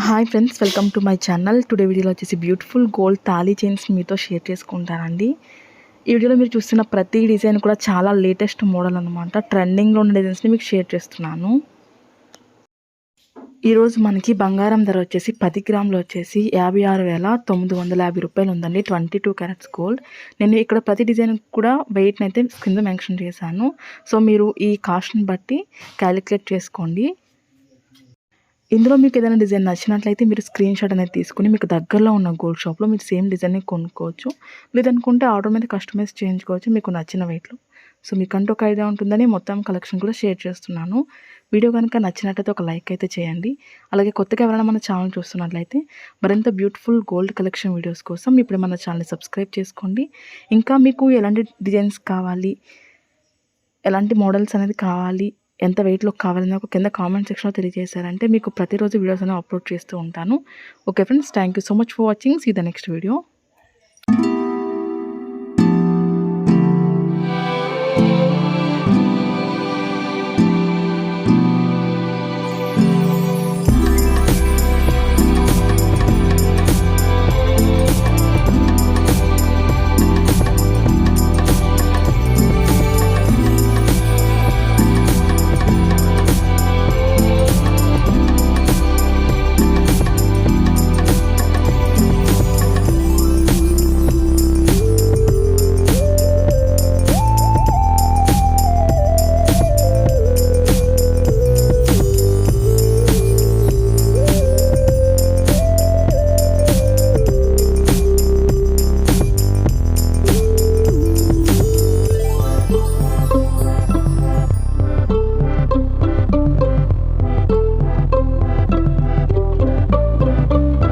Hi friends, welcome to my channel. Today వీడియోలో వచ్చేసి beautiful gold thali chains మీతో share చేసుకుంటానండి. ఈ వీడియోలో మీరు చూస్తున్న ప్రతి డిజైన్ కూడా చాలా లేటెస్ట్ మోడల్ అనమాట. ట్రెండింగ్లో ఉన్న డిజైన్స్ని మీకు షేర్ చేస్తున్నాను. ఈరోజు మనకి బంగారం ధర వచ్చేసి 10 గ్రాములు వచ్చేసి 56,950 రూపాయలు ఉందండి. 22 క్యారెట్స్ గోల్డ్. నేను ఇక్కడ ప్రతి డిజైన్ కూడా వెయిట్ని అయితే కింద మెన్షన్ చేశాను. సో మీరు ఈ కాస్ట్ని బట్టి క్యాలిక్యులేట్ చేసుకోండి. ఇందులో మీకు ఏదైనా డిజైన్ నచ్చినట్లయితే మీరు స్క్రీన్ షాట్ అనేది తీసుకుని మీకు దగ్గరలో ఉన్న గోల్డ్ షాప్లో మీరు సేమ్ డిజైన్ని కొనుక్కోవచ్చు. లేదనుకుంటే ఆర్డర్ మీద కస్టమైజ్ చేయించుకోవచ్చు మీకు నచ్చిన వెయిట్లో. సో మీకంటూ ఒక ఐడియా ఉంటుందని మొత్తం కలెక్షన్ కూడా షేర్ చేస్తున్నాను. వీడియో కనుక నచ్చినట్లయితే ఒక లైక్ అయితే చేయండి. అలాగే కొత్తగా ఎవరైనా మన ఛానల్ చూస్తున్నట్లయితే మరింత బ్యూటిఫుల్ గోల్డ్ కలెక్షన్ వీడియోస్ కోసం ఇప్పుడు మన ఛానల్ని సబ్స్క్రైబ్ చేసుకోండి. ఇంకా మీకు ఎలాంటి డిజైన్స్ కావాలి, ఎలాంటి మోడల్స్ అనేది కావాలి, ఎంత వెయిట్లో కావాలని ఒక కింద కామెంట్ సెక్షన్లో తెలియజేశారంటే మీకు ప్రతిరోజు వీడియోస్ అనేవి అప్లోడ్ చేస్తూ ఉంటాను. Okay friends, thank you so much for watching. See the next video.